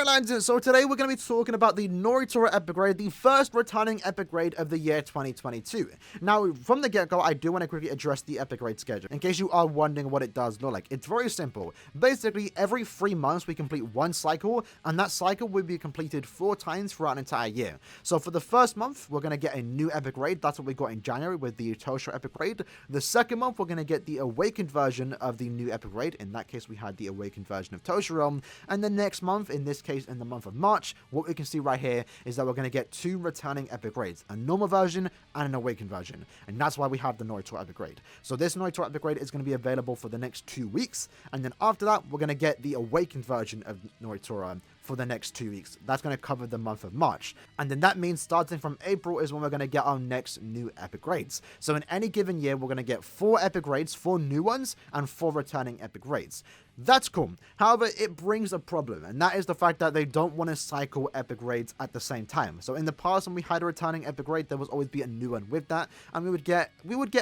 Alright lads, so today we're going to be talking about the Aaroniero epic grade, the first returning epic grade of the year 2022. Now, from the get-go, I do want to quickly address the epic grade schedule, in case you are wondering what it does look like. It's very simple. Basically, every 3 months we complete one cycle, and that cycle will be completed 4 times throughout an entire year. So for the first month, we're going to get a new epic grade. That's what we got in January with the Aaroniero epic grade. The second month, we're going to get the awakened version of the new epic grade. In that case, we had the awakened version of Toshiro. And the next month, in this case, in the month of March, what we can see right here is that we're going to get 2 returning epic grades, a normal version and an awakened version. And that's why we have the Aaroniero epic grade. So this Aaroniero epic grade is going to be available for the next 2 weeks. And then after that, we're going to get the awakened version of Aaroniero for the next 2 weeks. That's going to cover the month of March. And then that means starting from April is when we're going to get our next new epic grades. So in any given year, we're going to get 4 epic grades, 4 new ones, and 4 returning epic grades. That's cool. However, it brings a problem, and that is the fact that they don't want to cycle epic grades at the same time. So in the past, when we had a returning epic grade, there was always be a new one with that, and we would get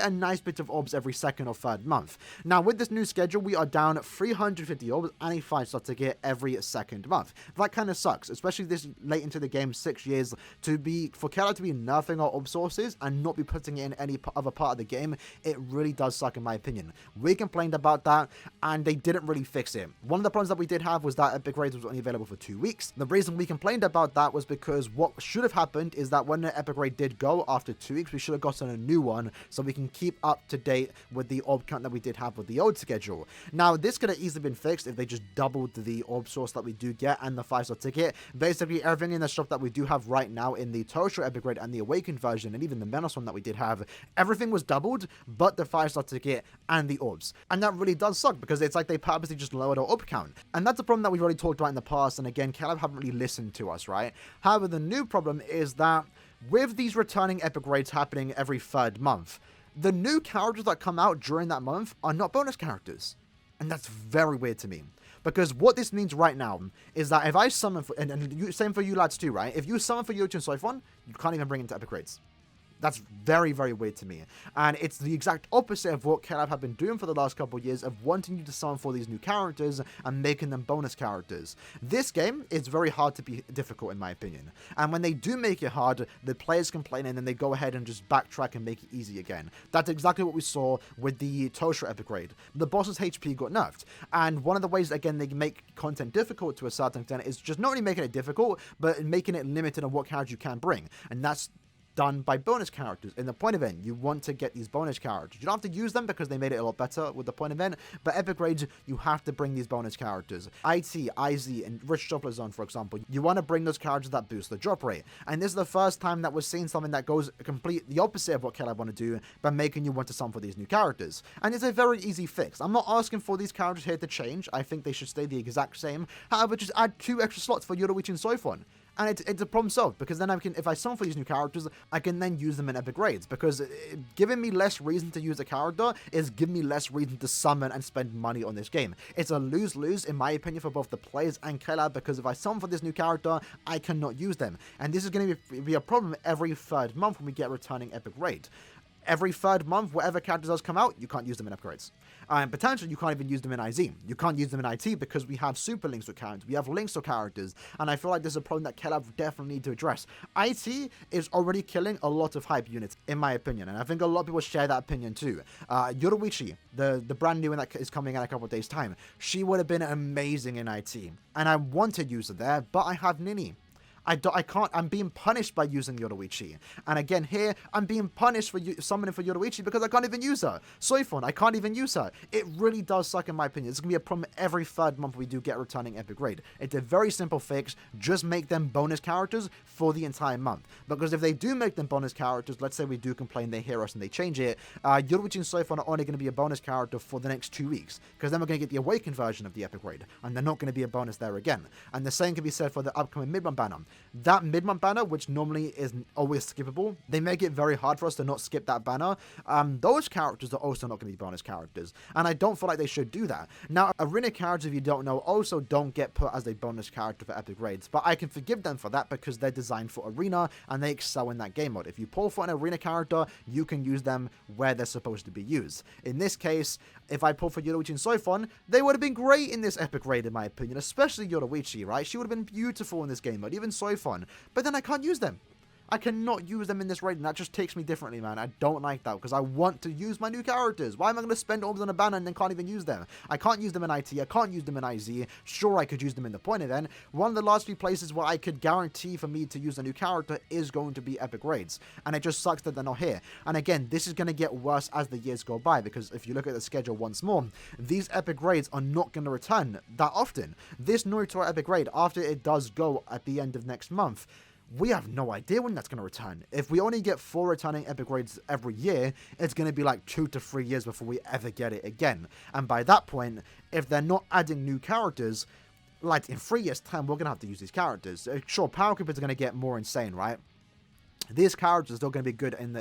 a nice bit of orbs every second or third month. Now with this new schedule, we are down 350 orbs and a 5-star ticket every second month. That kind of sucks, especially this late into the game, 6 years, for Keller to be nerfing our orb sources and not be putting it in any other part of the game. It really does suck in my opinion. We complained about that, and they didn't really fix it. One of the problems that we did have was that epic grades was only available for 2 weeks. The reason we complained about that was because what should have happened is that when the epic grade did go after 2 weeks, we should have gotten a new one so we can keep up to date with the orb count that we did have with the old schedule. Now this could have easily been fixed if they just doubled the orb source that we do get and the 5-star ticket. Basically everything in the shop that we do have right now in the Toshiro epic grade and the awakened version, and even the Menace one that we did have, everything was doubled but the 5-star ticket and the orbs. And that really does suck because it's like they purposely just lowered our orb count. And that's a problem that we've already talked about in the past, and again, Caleb haven't really listened to us, right? However, the new problem is that with these returning epic grades happening every 3rd month, the new characters that come out during that month are not bonus characters. And that's very weird to me. Because what this means right now is that if I summon, same for you lads too, right? If you summon for Yochin Soifon, you can't even bring into epic grades. That's very, very weird to me. And it's the exact opposite of what Caleb have been doing for the last couple of years of wanting you to summon for these new characters and making them bonus characters. This game is very hard to be difficult in my opinion. And when they do make it hard, the players complain and then they go ahead and just backtrack and make it easy again. That's exactly what we saw with the Toshiro epic grade. The boss's HP got nerfed. And one of the ways, again, they make content difficult to a certain extent is just not only making it difficult, but making it limited on what characters you can bring. And that's done by bonus characters. In the point event, you want to get these bonus characters. You don't have to use them because they made it a lot better with the point event, but epic grades, you have to bring these bonus characters. IT, IZ, and Rich Doppler Zone, for example, you want to bring those characters that boost the drop rate. And this is the first time that we're seeing something that goes complete the opposite of what Caleb want to do by making you want to summon for these new characters. And it's a very easy fix. I'm not asking for these characters here to change. I think they should stay the exact same. However, just add 2 extra slots for Yoruichi and Soifon. And it's a problem solved, because then if I summon for these new characters, I can then use them in epic grades, because giving me less reason to use a character is giving me less reason to summon and spend money on this game. It's a lose-lose, in my opinion, for both the players and Caleb, because if I summon for this new character, I cannot use them. And this is going to be a problem every 3rd month when we get returning epic grade. Every 3rd month, whatever character does come out, you can't use them in upgrades. And potentially, you can't even use them in IZ. You can't use them in IT because we have super links with characters. We have links to characters. And I feel like this is a problem that Caleb definitely need to address. IT is already killing a lot of hype units, in my opinion. And I think a lot of people share that opinion too. Yoruichi, the brand new one that is coming in a couple of days' time, she would have been amazing in IT. And I want to use her there, but I have Nini. I can't, I'm being punished by using Yoruichi. And again, here, I'm being punished for summoning for Yoruichi because I can't even use her. Soifon, I can't even use her. It really does suck in my opinion. It's going to be a problem every 3rd month we do get returning epic grade. It's a very simple fix. Just make them bonus characters for the entire month. Because if they do make them bonus characters, let's say we do complain they hear us and they change it, Yoruichi and Soifon are only going to be a bonus character for the next 2 weeks. Because then we're going to get the awakened version of the epic grade. And they're not going to be a bonus there again. And the same can be said for the upcoming mid-run banner. that mid-month banner, which normally is always skippable, they make it very hard for us to not skip that banner. Those characters are also not going to be bonus characters, and I don't feel like they should do that. Now, arena characters, if you don't know, also don't get put as a bonus character for epic raids, but I can forgive them for that because they're designed for arena and they excel in that game mode. If you pull for an arena character, you can use them where they're supposed to be used. In this case, if I pull for Yoruichi and Soifon, they would have been great in this epic raid in my opinion, especially Yoruichi, right? She would have been beautiful in this game mode, even Soifon, but then I can't use them. I cannot use them in this raid, and that just takes me differently, man. I don't like that, because I want to use my new characters. Why am I going to spend orbs on a banner and then can't even use them? I can't use them in IT, I can't use them in IZ. Sure, I could use them in the point event. One of the last few places where I could guarantee for me to use a new character is going to be epic raids, and it just sucks that they're not here. And again, this is going to get worse as the years go by, because if you look at the schedule once more, these epic raids are not going to return that often. This Naruto epic raid, after it does go at the end of next month, we have no idea when that's going to return. If we only get 4 returning epic raids every year, it's going to be like 2 to 3 years before we ever get it again. And by that point, if they're not adding new characters, like in 3 years' time, we're going to have to use these characters. Sure, Power Creepers are going to get more insane, right? These characters are still going to be good in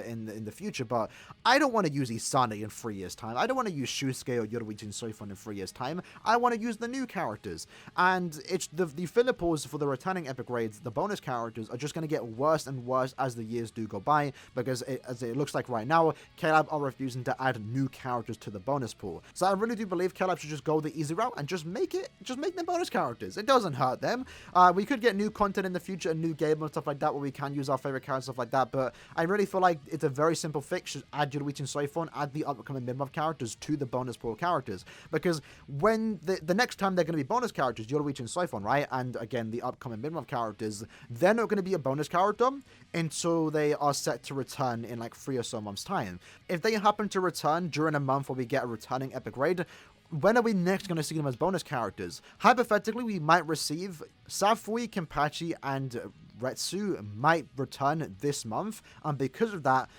the future, but I don't want to use Isane in 3 years' time. I don't want to use Shusuke or Yoruichi and Soifon in 3 years' time. I want to use the new characters. And it's the filler pools for the returning epic raids, the bonus characters, are just going to get worse and worse as the years do go by, because as it looks like right now, KLab are refusing to add new characters to the bonus pool. So I really do believe KLab should just go the easy route and just make them bonus characters. It doesn't hurt them. We could get new content in the future, a new game and stuff like that, where we can use our favorite characters, like that, but I really feel like it's a very simple fix. Just add Yoruichi and Soifon, add the upcoming mid-month characters to the bonus pool characters, because when the next time they're going to be bonus characters, Yoruichi and Soifon, right, and again the upcoming mid-month characters, they're not going to be a bonus character until they are set to return in like 3 or so months time. If they happen to return during a month where we get a returning epic raid, when are we next going to see them as bonus characters? Hypothetically, we might receive Safui, Kenpachi, and Retsu might return this month, and because of that,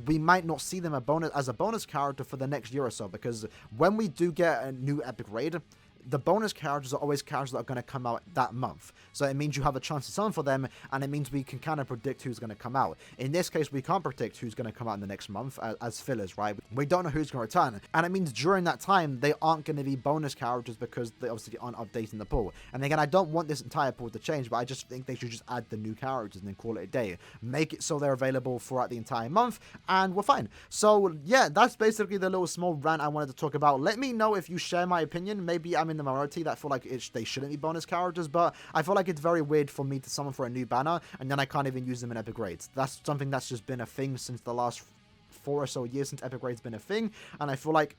we might not see them as a bonus character for the next year or so, because when we do get a new epic raid, the bonus characters are always characters that are going to come out that month. So it means you have a chance to summon for them, and it means we can kind of predict who's going to come out. In this case, we can't predict who's going to come out in the next month as fillers, right? We don't know who's going to return. And it means during that time, they aren't going to be bonus characters because they obviously aren't updating the pool. And again, I don't want this entire pool to change, but I just think they should just add the new characters and then call it a day. Make it so they're available throughout the entire month, and we're fine. So yeah, that's basically the little small rant I wanted to talk about. Let me know if you share my opinion. Maybe I'm in the minority that feel like they shouldn't be bonus characters, but I feel like it's very weird for me to summon for a new banner and then I can't even use them in epic raids. That's something that's just been a thing since the last 4 or so years since epic raids been a thing, and I feel like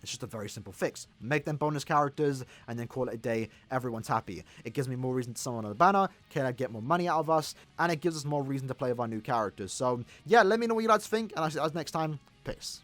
it's just a very simple fix. Make them bonus characters and then call it a day. Everyone's happy. It gives me more reason to summon on the banner. Can I get more money out of us? And it gives us more reason to play with our new characters. So yeah, let me know what you guys think, and I'll see you guys next time. Peace.